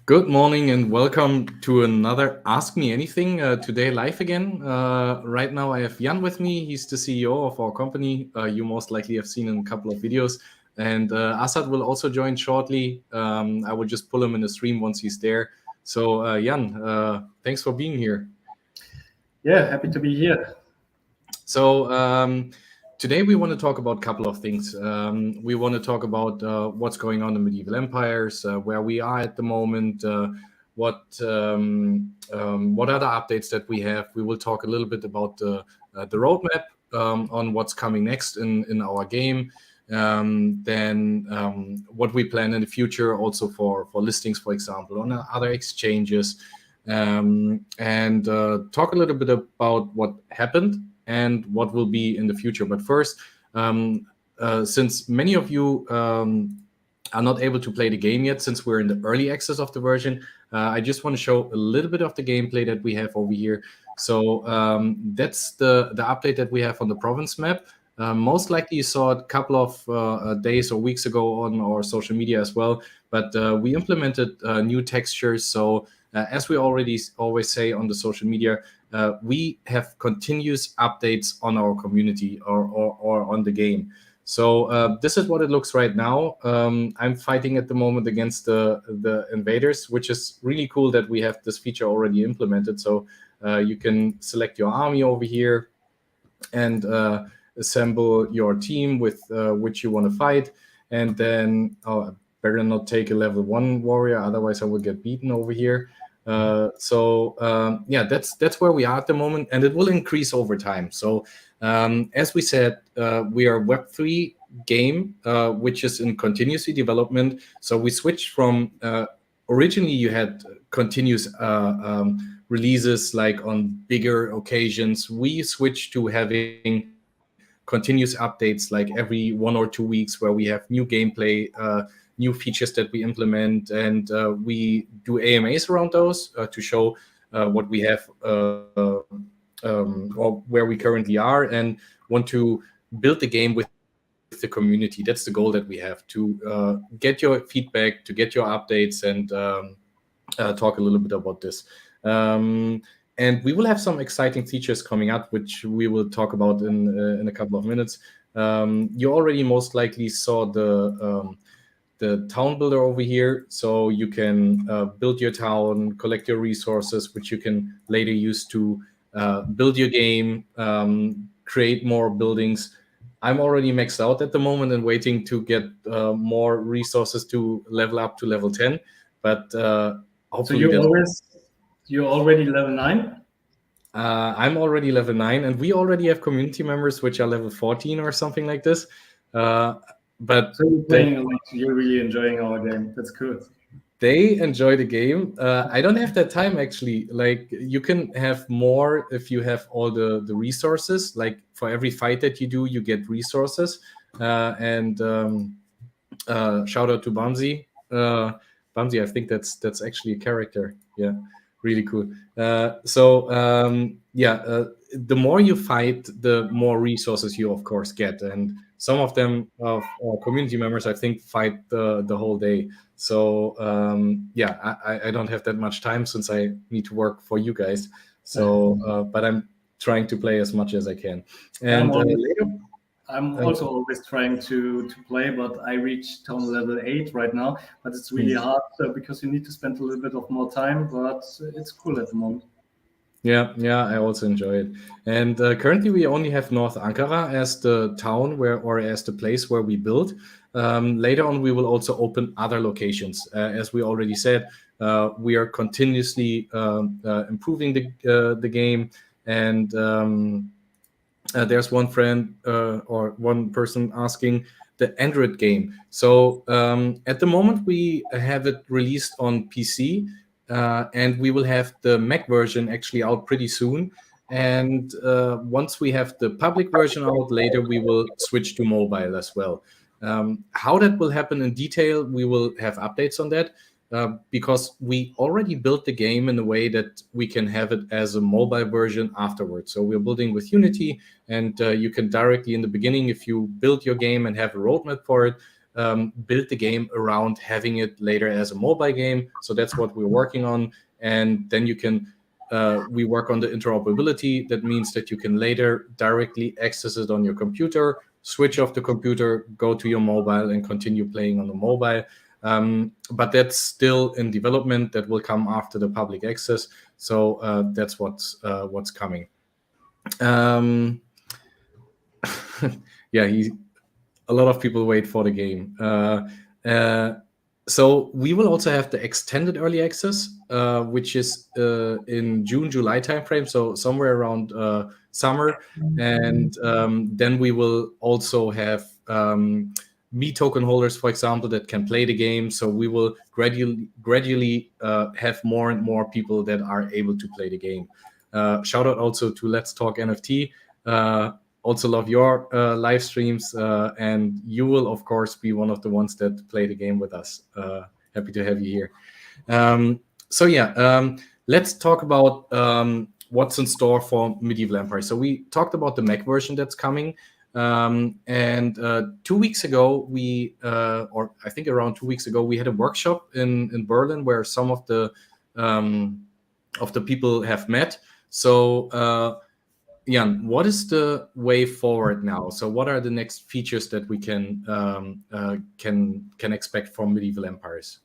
Good morning and welcome to another Ask Me Anything. Today, live again. Right now, I have Jan with me. He's the CEO of our company. You most likely have seen in a couple of videos. And Asad will also join shortly. I will just pull him in the stream once he's there. So, Jan, thanks for being here. Yeah, happy to be here. So, today we want to talk about a couple of things. We want to talk about what's going on in medieval empires, where we are at the moment, what other updates that we have. We will talk a little bit about the roadmap on what's coming next in our game. Then what we plan in the future, also for listings, for example, on other exchanges, and talk a little bit about what happened and what will be in the future. But first, since many of you are not able to play the game yet, since we're in the early access of the version, I just want to show a little bit of the gameplay that we have over here. So that's the update that we have on the province map. Most likely you saw it a couple of days or weeks ago on our social media as well, but we implemented new textures. So as we already always say on the social media, we have continuous updates on our community or on the game. So this is what it looks right now. I'm fighting at the moment against the invaders, which is really cool that we have this feature already implemented. So you can select your army over here and assemble your team with which you want to fight. And then, I better not take a level 1 warrior, otherwise I will get beaten over here. Yeah, that's where we are at the moment, and it will increase over time. So as we said, we are Web3 game, which is in continuously development. So we switched from originally you had continuous releases like on bigger occasions. We switched to having continuous updates like every 1 or 2 weeks, where we have new gameplay, new features that we implement, and we do AMAs around those to show what we have or where we currently are, and want to build the game with the community. That's the goal that we have, to get your feedback, to get your updates, and talk a little bit about this. And we will have some exciting features coming up, which we will talk about in a couple of minutes. You already most likely saw the town builder over here, so you can build your town, collect your resources, which you can later use to build your game, create more buildings. I'm already maxed out at the moment and waiting to get more resources to level up to level 10. But hopefully you're already level 9? I'm already level 9, and we already have community members which are level 14 or something like this. But so you're playing a lot. You're really enjoying our game. That's cool. They enjoy the game. I don't have that time, actually. Like, you can have more if you have all the resources. Like, for every fight that you do, you get resources. And shout out to Bamsi. Bamsi, I think that's actually a character. Yeah, really cool. The more you fight, the more resources you, of course, get. And some of them, of our community members, I think, fight the whole day. So I don't have that much time since I need to work for you guys. So, but I'm trying to play as much as I can. And I'm also always trying to play, but I reached town level 8 right now. But it's really hard because you need to spend a little bit of more time. But it's cool at the moment. Yeah, I also enjoy it. And currently, we only have North Ankara as the town or as the place where we build. Later on, we will also open other locations. As we already said, we are continuously improving the game. And there's one friend or one person asking the Android game. So at the moment, we have it released on PC. And we will have the Mac version actually out pretty soon. And once we have the public version out later, we will switch to mobile as well. How that will happen in detail, we will have updates on that because we already built the game in a way that we can have it as a mobile version afterwards. So we're building with Unity, and you can directly in the beginning, if you build your game and have a roadmap for it, build the game around having it later as a mobile game. So that's what we're working on. And then you can we work on the interoperability. That means that you can later directly access it on your computer, switch off the computer, go to your mobile, and continue playing on the mobile. But that's still in development. That will come after the public access. So that's what's coming. Yeah, a lot of people wait for the game. So we will also have the extended early access, which is in June, July timeframe, so somewhere around summer. And then we will also have me token holders, for example, that can play the game. So we will gradually have more and more people that are able to play the game. Shout out also to Let's Talk NFT. Also love your live streams, and you will of course be one of the ones that play the game with us. Happy to have you here. So yeah, let's talk about what's in store for Medieval Empire. So we talked about the Mac version that's coming, and 2 weeks ago or I think around 2 weeks ago, we had a workshop in Berlin where some of the people have met. So Jan, what is the way forward now? So, what are the next features that we can expect from Medieval Empires?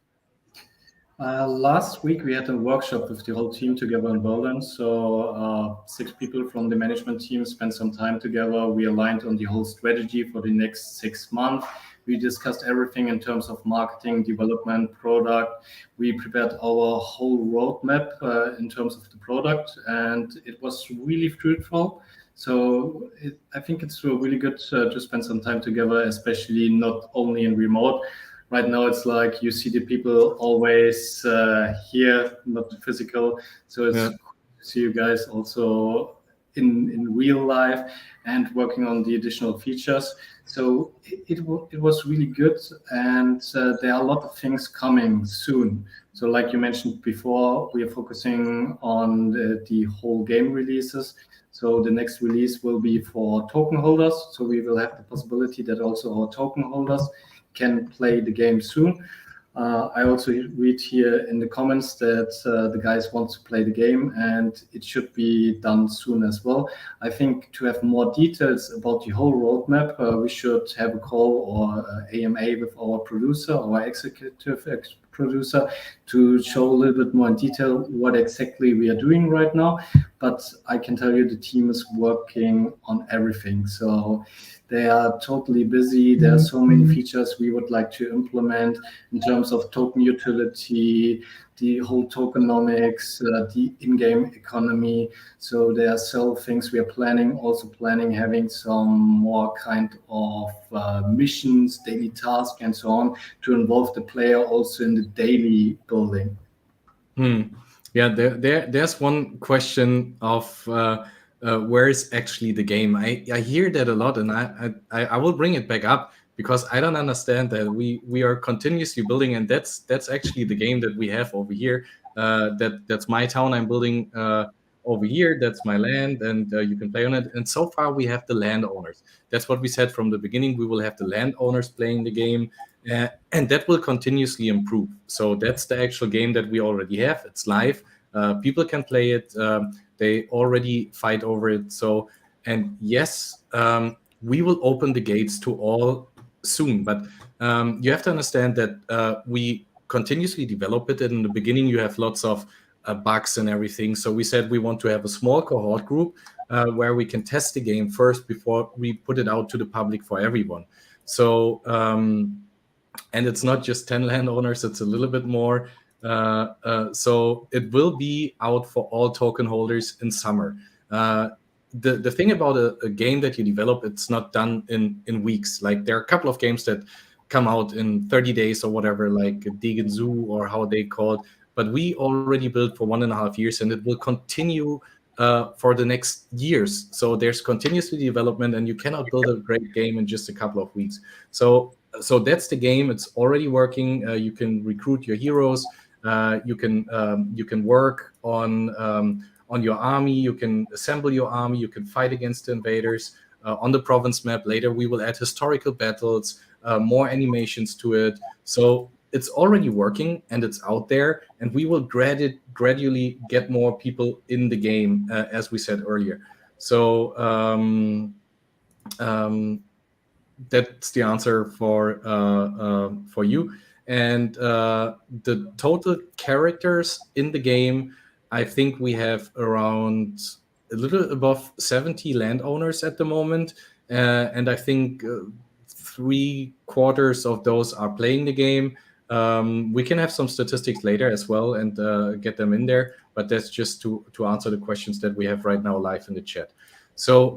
Last week we had a workshop with the whole team together in Berlin. So 6 people from the management team spent some time together. We aligned on the whole strategy for the next 6 months. We discussed everything in terms of marketing, development, product. We prepared our whole roadmap in terms of the product, and it was really fruitful. So I think it's really good to spend some time together, especially not only in remote. Right now, it's like you see the people always here, not physical. So it's cool to see you guys also in real life and working on the additional features. So it was really good, and there are a lot of things coming soon. So like you mentioned before, we are focusing on the whole game releases. So the next release will be for token holders. So we will have the possibility that also our token holders can play the game soon. I also read here in the comments that the guys want to play the game, and it should be done soon as well. I think to have more details about the whole roadmap, we should have a call or AMA with our producer, our executive producer, to show a little bit more in detail what exactly we are doing right now. But I can tell you the team is working on everything. So they are totally busy. There are so many features we would like to implement in terms of token utility, the whole tokenomics, the in-game economy. So there are several things we are planning, also planning having some more kind of missions, daily tasks, and so on to involve the player also in the daily building. Yeah, there's one question of where is actually the game? I hear that a lot, and I will bring it back up because I don't understand that we are continuously building, and that's actually the game that we have over here. That's my town I'm building over here. That's my land, and you can play on it. And so far, we have the landowners. That's what we said from the beginning. We will have the landowners playing the game. And that will continuously improve. So that's the actual game that we already have. It's live. People can play it. They already fight over it. So, and yes, we will open the gates to all soon. But you have to understand that we continuously develop it. And in the beginning, you have lots of bugs and everything. So we said we want to have a small cohort group where we can test the game first before we put it out to the public for everyone. So, and it's not just 10 landowners, it's a little bit more. So it will be out for all token holders in summer. The thing about a game that you develop, it's not done in weeks. Like there are a couple of games that come out in 30 days or whatever, like Degen Zoo or how they call it. But we already built for 1.5 years, and it will continue for the next years. So there's continuously development, and you cannot build a great game in just a couple of weeks. So that's the game. It's already working. You can recruit your heroes. You can work on your army. You can assemble your army. You can fight against the invaders on the province map. Later, we will add historical battles. more animations to it. So it's already working and it's out there, and we will gradually get more people in the game, as we said earlier. So um, that's the answer for you. And the total characters in the game, I think we have around a little above 70 landowners at the moment, and I think 3/4 of those are playing the game. We can have some statistics later as well and get them in there, but that's just to answer the questions that we have right now live in the chat. So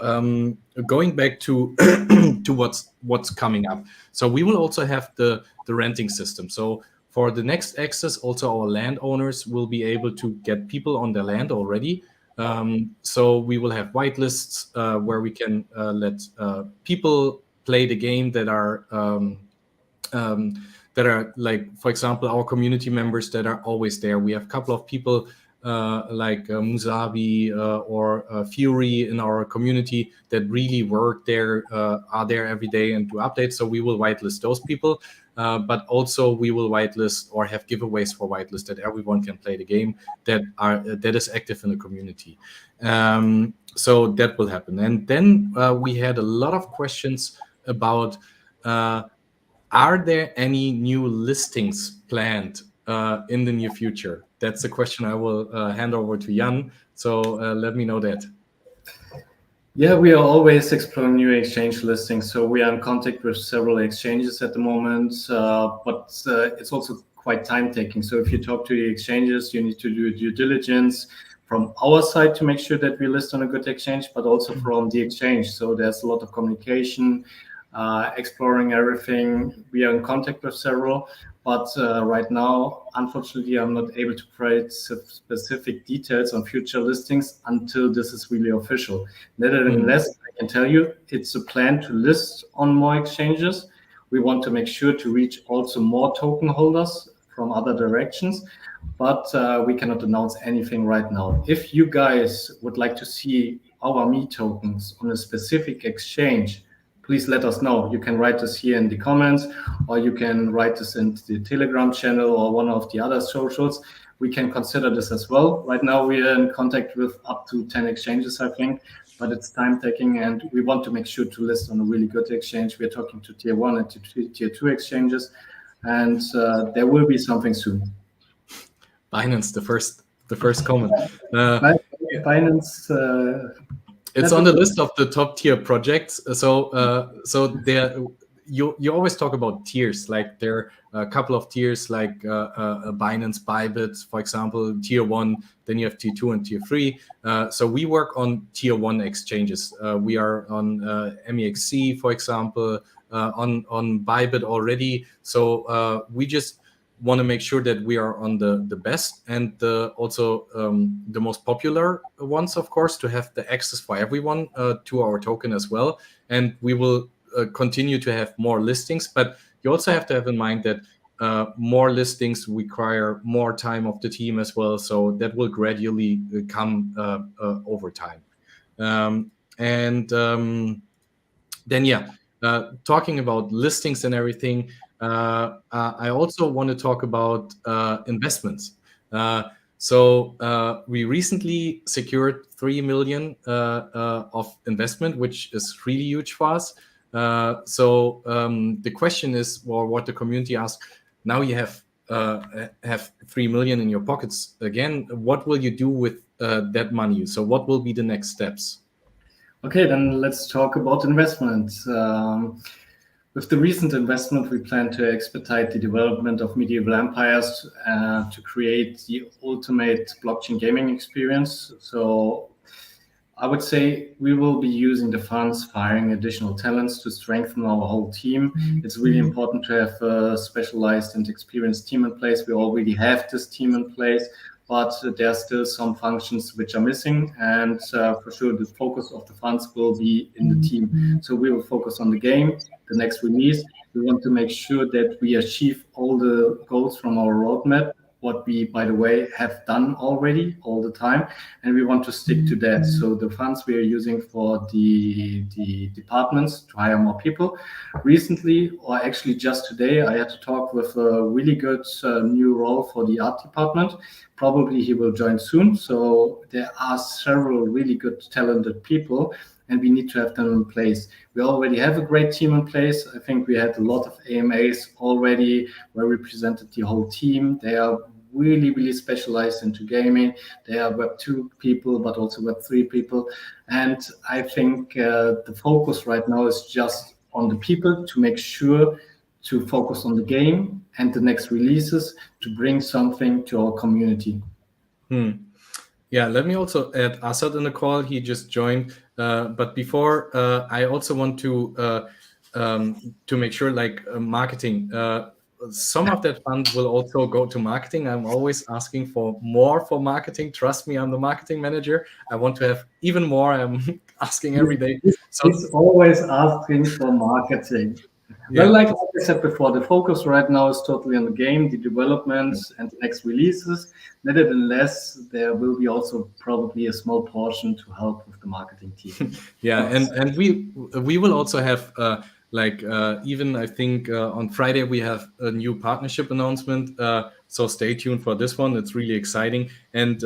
going back to to what's coming up. So we will also have the renting system. So for the next access, also our landowners will be able to get people on their land already. So we will have whitelists where we can let people play the game um, that are like, for example, our community members that are always there. We have a couple of people like Musabi or Fury in our community that really work there, are there every day and do updates. So we will whitelist those people, but also we will whitelist or have giveaways for whitelist that everyone can play the game that is active in the community. So that will happen. And then we had a lot of questions about. Are there any new listings planned in the near future? That's a question I will hand over to Jan. So let me know that. Yeah, we are always exploring new exchange listings. So we are in contact with several exchanges at the moment, but it's also quite time taking. So if you talk to the exchanges, you need to do due diligence from our side to make sure that we list on a good exchange, but also from the exchange. So there's a lot of communication, exploring everything. We are in contact with several, but right now, unfortunately, I'm not able to provide specific details on future listings until this is really official. Nevertheless, I can tell you it's a plan to list on more exchanges. We want to make sure to reach also more token holders from other directions, but we cannot announce anything right now. If you guys would like to see our Me tokens on a specific exchange, please let us know. You can write us here in the comments, or you can write us in the Telegram channel or one of the other socials. We can consider this as well. Right now, we are in contact with up to 10 exchanges, I think, but it's time taking, and we want to make sure to list on a really good exchange. We're talking to tier 1 and to tier 2 exchanges, and there will be something soon. Binance, the first comment. Binance. It's on the list of the top tier projects. So there, you always talk about tiers. Like there are a couple of tiers, like Binance, Bybit, for example, tier 1. Then you have tier 2 and tier 3. So we work on tier 1 exchanges. We are on MEXC, for example, on Bybit already. So we just want to make sure that we are on the best and also the most popular ones, of course, to have the access for everyone to our token as well. And we will continue to have more listings, but you also have to have in mind that more listings require more time of the team as well. So that will gradually come over time. Then, yeah, talking about listings and everything, I also want to talk about investments. So we recently secured 3 million of investment, which is really huge for us. So the question is, or what the community asks, now you have 3 million in your pockets again. What will you do with that money? So what will be the next steps? Okay, then let's talk about investments. With the recent investment, we plan to expedite the development of medieval empires to create the ultimate blockchain gaming experience. So I would say we will be using the funds for hiring additional talents to strengthen our whole team. It's really important to have a specialized and experienced team in place. We already have this team in place, but there are still some functions which are missing. And for sure, the focus of the funds will be in the team. So we will focus on the game, the next release. We want to make sure that we achieve all the goals from our roadmap what we, by the way, have done already all the time, and we want to stick to that. So the funds we are using for the departments to hire more people. Recently, or actually just today, I had to talk with a really good new role for the art department. Probably he will join soon. So there are several really good, talented people, and we need to have them in place. We already have a great team in place. I think we had a lot of AMAs already where we presented the whole team. They are really, really specialized into gaming. They are Web 2 people, but also Web 3 people. And I think the focus right now is just on the people to make sure to focus on the game and the next releases to bring something to our community. Hmm. Yeah, let me also add Asad in the call. He just joined. But before, I also want to make sure, like marketing. Some of that fund will also go to marketing. I'm always asking for more for marketing. Trust me, I'm the marketing manager. I want to have even more. I'm asking every day. So He's always asking for marketing. Well, yeah, like I said before, the focus right now is totally on the game, the development, and the next releases. Nevertheless, there will be also probably a small portion to help with the marketing team. yeah, and we will also have even I think on Friday we have a new partnership announcement. So stay tuned for this one. It's really exciting, and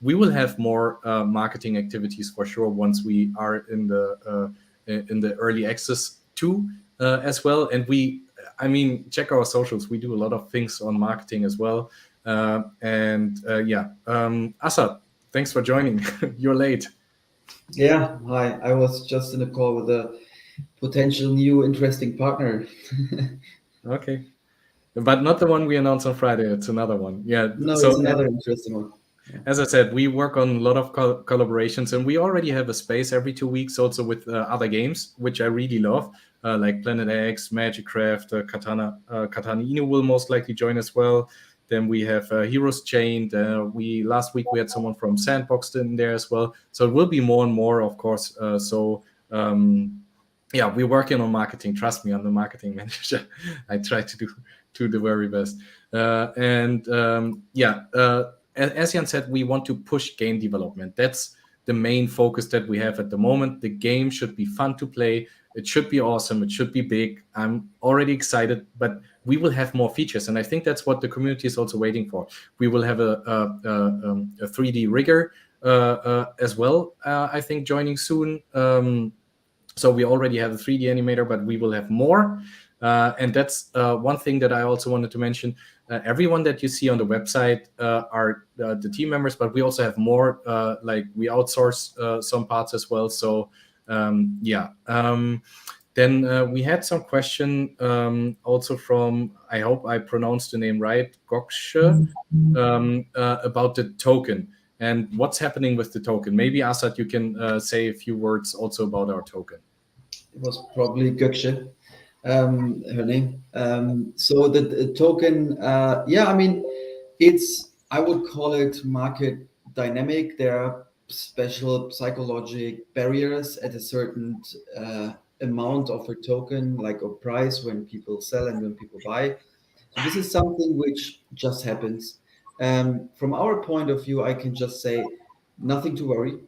we will have more marketing activities for sure once we are in the early access too as well. And I mean, check our socials. We do a lot of things on marketing as well. Assad, thanks for joining. You're late. Yeah, hi. I was just in a call with a potential new interesting partner. Okay. But not the one we announced on Friday. It's another one. Yeah. No, So it's another interesting one. Yeah. as I said, we work on a lot of collaborations, and we already have a space every 2 weeks also with other games, which I really love, like Planet X, Magicraft, Katana Inu will most likely join as well. Then we have Heroes Chained. We last week we had someone from Sandbox in there as well. So it will be more and more, of course. Yeah, we're working on marketing. Trust me, I'm the marketing manager. I try to the very best. As Jan said, we want to push game development. That's the main focus that we have at the moment. The game should be fun to play. It should be awesome. It should be big. I'm already excited, but we will have more features, and I think that's what the community is also waiting for. We will have a 3D rigger as well. I think joining soon. So we already have a 3D animator, but we will have more. And that's one thing that I also wanted to mention. Everyone that you see on the website are the team members, but we also have more. Like we outsource some parts as well. So then we had some question also from, I hope I pronounced the name right, Gokshe, about the token and what's happening with the token. Maybe Asad, you can say a few words also about our token. It was probably Gökçe, her name. So the token, I mean, I would call it market dynamic. There are special psychological barriers at a certain amount of a token, like a price when people sell and when people buy. So this is something which just happens. From our point of view, I can just say nothing to worry.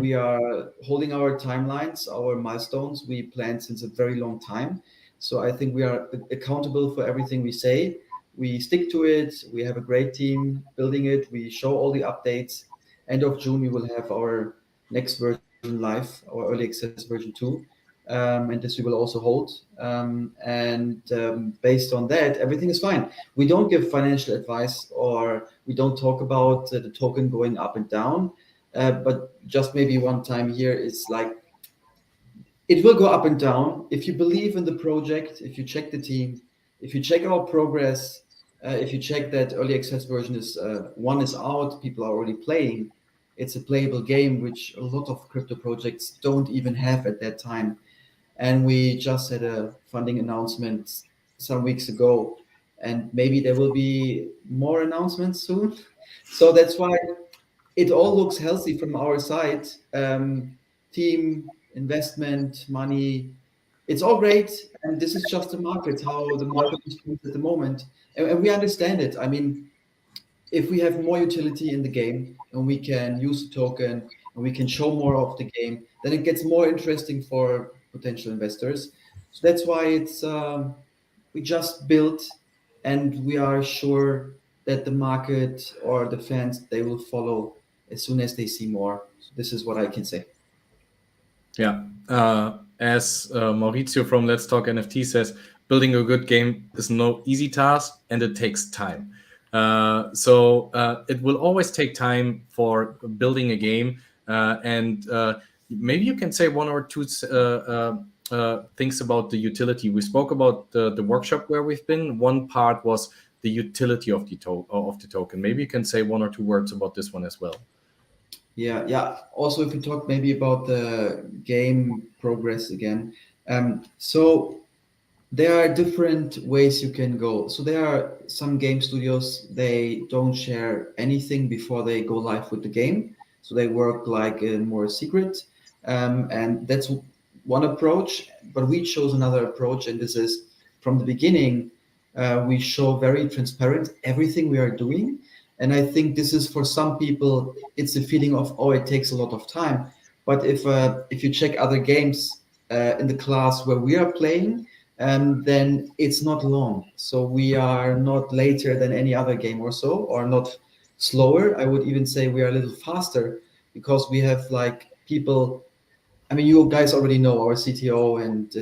We are holding our timelines, our milestones we planned since a very long time. So I think we are accountable for everything we say. We stick to it. We have a great team building it. We show all the updates. End of June, we will have our next version live, our early access version 2. And this we will also hold. Based on that, everything is fine. We don't give financial advice or we don't talk about the token going up and down. But just maybe one time here is like, it will go up and down. If you believe in the project, if you check the team, if you check our progress, if you check that early access version is one is out, people are already playing. It's a playable game, which a lot of crypto projects don't even have at that time. And we just had a funding announcement some weeks ago, and maybe there will be more announcements soon. So that's why it all looks healthy from our side. Team, investment, money, it's all great. And this is just the market, how the market is at the moment. And we understand it. I mean, if we have more utility in the game and we can use the token and we can show more of the game, then it gets more interesting for potential investors. So that's why it's we just built, and we are sure that the market or the fans, they will follow as soon as they see more. So this is what I can say. Yeah. As Maurizio from Let's Talk NFT says, building a good game is no easy task and it takes time. So it will always take time for building a game. And maybe you can say one or two things about the utility. We spoke about the workshop where we've been. One part was the utility of the token. Maybe you can say one or two words about this one as well. Yeah. Also, if we talk maybe about the game progress again, so there are different ways you can go. So there are some game studios, they don't share anything before they go live with the game. So they work like in more secret. And that's one approach. But we chose another approach. And this is from the beginning, we show very transparent everything we are doing. And I think this is for some people, it's a feeling of, oh, it takes a lot of time. But if you check other games in the class where we are playing, then it's not long. So we are not later than any other game or so, or not slower. I would even say we are a little faster because we have like people. I mean, you guys already know our CTO and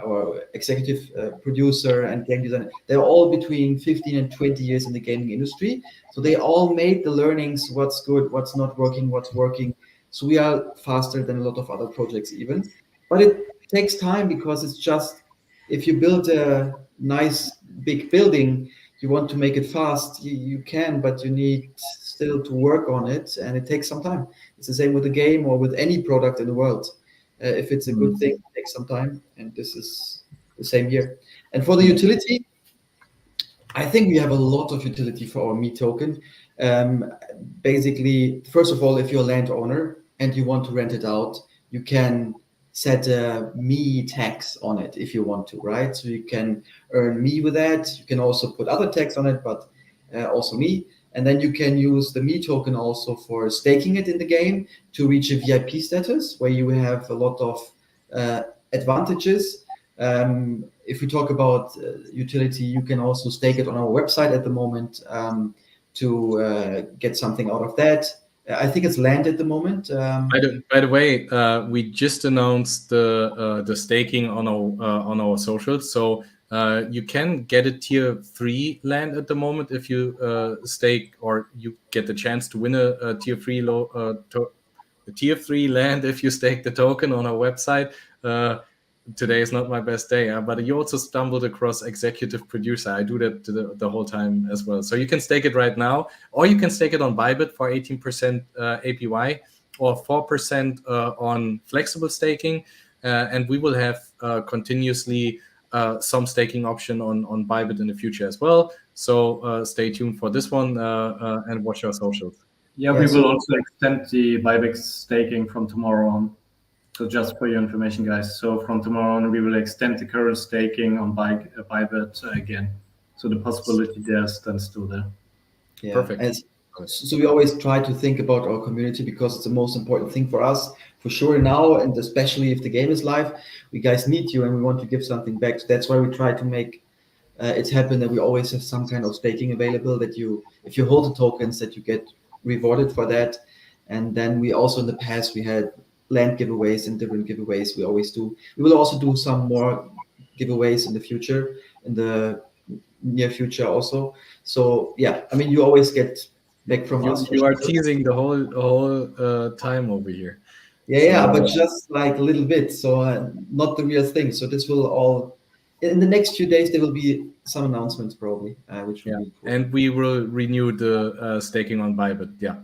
our executive producer and game designer. They're all between 15 and 20 years in the gaming industry. So they all made the learnings, what's good, what's not working, what's working. So we are faster than a lot of other projects even. But it takes time because it's just, if you build a nice big building, you want to make it fast, you can, but you need still to work on it, and it takes some time. It's the same with the game or with any product in the world. If it's a good thing, it takes some time, and this is the same here. And for the utility, I think we have a lot of utility for our Me token. Basically, first of all, if you're a landowner and you want to rent it out, you can set a Me tax on it if you want to, right? So you can earn Me with that. You can also put other tax on it, but also Me. And then you can use the Me token also for staking it in the game to reach a VIP status where you have a lot of advantages. If we talk about utility, you can also stake it on our website at the moment to get something out of that. I think it's land at the moment. By the way, we just announced the staking on our socials, so you can get a tier 3 land at the moment if you stake, or you get the chance to win a tier 3 tier 3 land if you stake the token on our website. Today is not my best day, but you also stumbled across executive producer. I do that the whole time as well. So you can stake it right now, or you can stake it on Bybit for 18% APY or 4% on flexible staking. And we will have continuously some staking option on Bybit in the future as well. So stay tuned for this one and watch our socials. Yeah, we will also extend the buyback staking from tomorrow on. So just for your information, guys. So from tomorrow on, we will extend the current staking on Bybit again. So the possibility there stands still there. Yeah. Perfect. So we always try to think about our community because it's the most important thing for us, for sure now, and especially if the game is live, we guys need you and we want to give something back. So that's why we try to make it happen that we always have some kind of staking available, that if you hold the tokens, that you get rewarded for that. And then we also in the past we had land giveaways and different giveaways. We always do. We will also do some more giveaways in the future, in the near future also. So yeah, I mean, you always get back from us. You are teasing the whole time over here. Yeah, but just like a little bit. So not the real thing. So this will all in the next few days. There will be some announcements probably, which will be cool. And we will renew the staking on Bybit. Yeah.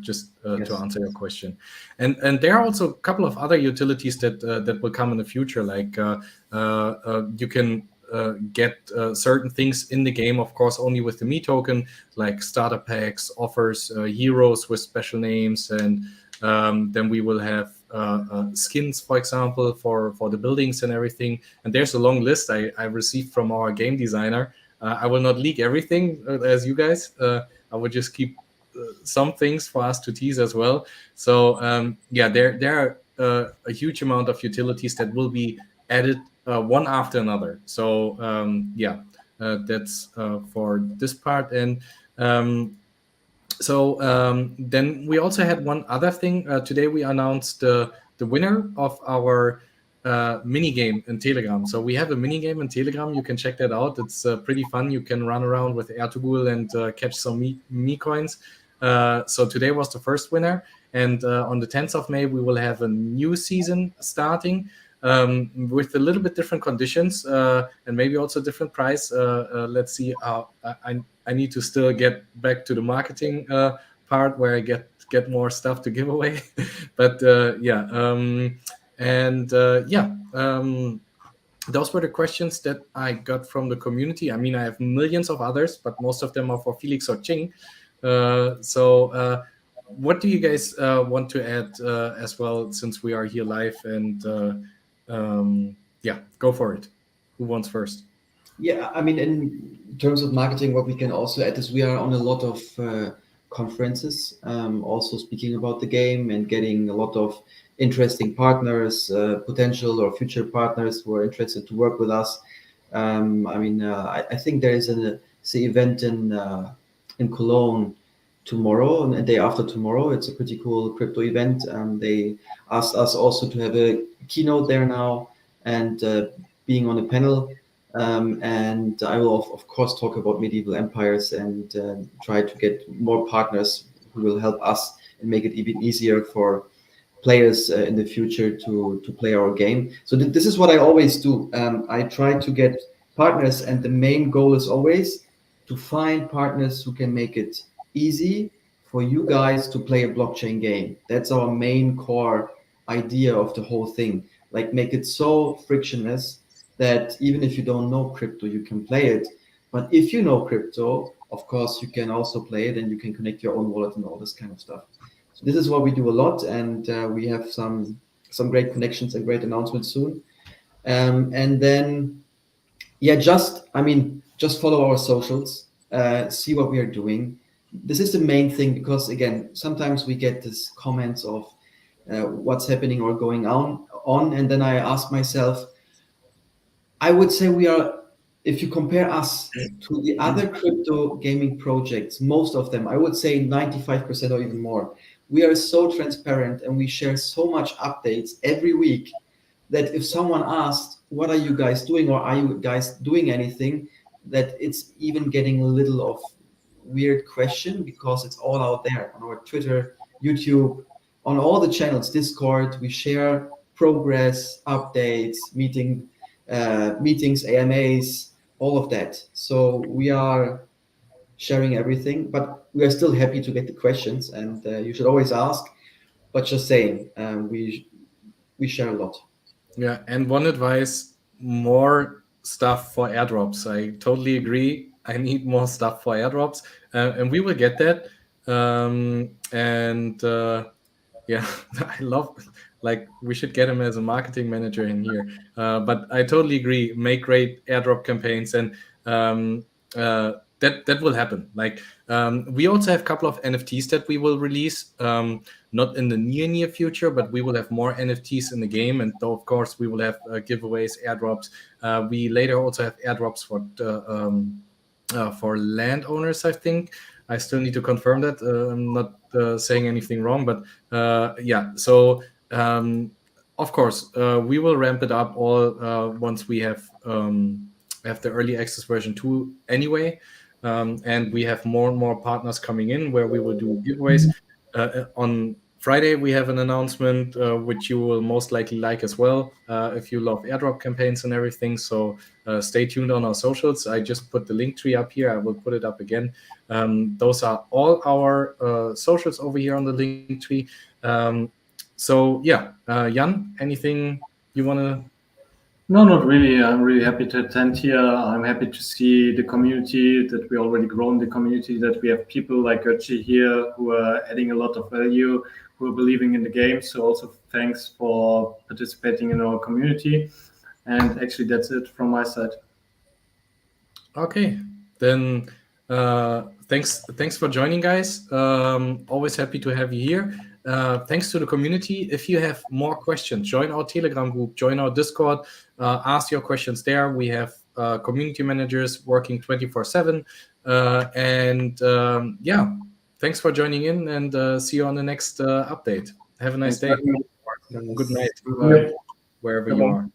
Just Yes. to answer your question, and there are also a couple of other utilities that will come in the future. Like you can get certain things in the game, of course, only with the Me token, like starter packs, offers, heroes with special names, and then we will have skins, for example, for the buildings and everything. And there's a long list I received from our game designer. I will not leak everything as you guys. I will just keep some things for us to tease as well. So yeah, there are a huge amount of utilities that will be added one after another. So yeah, that's for this part. And then we also had one other thing. Today we announced the winner of our mini game in Telegram. So we have a mini game in Telegram. You can check that out. It's pretty fun. You can run around with Airtogul and catch some me coins. So today was the first winner. And on the 10th of May, we will have a new season starting with a little bit different conditions and maybe also different price. Let's see how I need to still get back to the marketing part where I get more stuff to give away. But yeah, and yeah. Those were the questions that I got from the community. I mean, I have millions of others, but most of them are for Felix or Ching. What do you guys want to add as well, since we are here live? And yeah, go for it. Who wants first? Yeah, I mean, in terms of marketing, what we can also add is we are on a lot of conferences, also speaking about the game and getting a lot of interesting partners, potential or future partners who are interested to work with us. I mean, I think there is an say event in Cologne tomorrow and the day after tomorrow. It's a pretty cool crypto event. They asked us also to have a keynote there now and being on a panel. And I will, of course, talk about medieval empires and try to get more partners who will help us and make it even easier for players in the future to play our game. So this is what I always do. I try to get partners, and the main goal is always to find partners who can make it easy for you guys to play a blockchain game. That's our main core idea of the whole thing. Like make it so frictionless that even if you don't know crypto, you can play it. But if you know crypto, of course, you can also play it and you can connect your own wallet and all this kind of stuff. So this is what we do a lot, and we have some great connections and great announcements soon. And then, yeah, just follow our socials, see what we are doing. This is the main thing because again, sometimes we get this comments of what's happening or going on, and then I ask myself, I would say we are, if you compare us to the other crypto gaming projects, most of them, I would say 95% or even more, we are so transparent and we share so much updates every week that if someone asked, what are you guys doing or are you guys doing anything, that it's even getting a little of weird question because it's all out there on our Twitter, YouTube, on all the channels, Discord, we share progress, updates, meetings, AMAs, all of that. So we are sharing everything, but we are still happy to get the questions, and you should always ask. But just saying, we share a lot. Yeah, and one advice: more stuff for airdrops. I totally agree. I need more stuff for airdrops, and we will get that. And yeah, I love, like, we should get him as a marketing manager in here. But I totally agree. Make great airdrop campaigns, and that will happen. Like, we also have a couple of NFTs that we will release, not in the near future, but we will have more NFTs in the game, and of course we will have giveaways, airdrops. We later also have airdrops for landowners, I think. I still need to confirm that. I'm not saying anything wrong, but yeah. So of course we will ramp it up all once we have the early access version 2 anyway, and we have more and more partners coming in where we will do giveaways. On Friday we have an announcement which you will most likely like as well if you love airdrop campaigns and everything. So stay tuned on our socials. I just put the link tree up here. I will put it up again. Those are all our socials over here on the link tree. So yeah, Jan, anything you want to? No, not really. I'm really happy to attend here. I'm happy to see the community, that we already grown the community, that we have people like Götze here who are adding a lot of value, who are believing in the game. So also thanks for participating in our community. And actually that's it from my side. Okay, then thanks for joining, guys. Always happy to have you here. Thanks to the community. If you have more questions, join our Telegram group, join our Discord, ask your questions there. We have community managers working 24/7. Yeah, thanks for joining in, and see you on the next update. Have a nice day. Good night, Bye. wherever you are.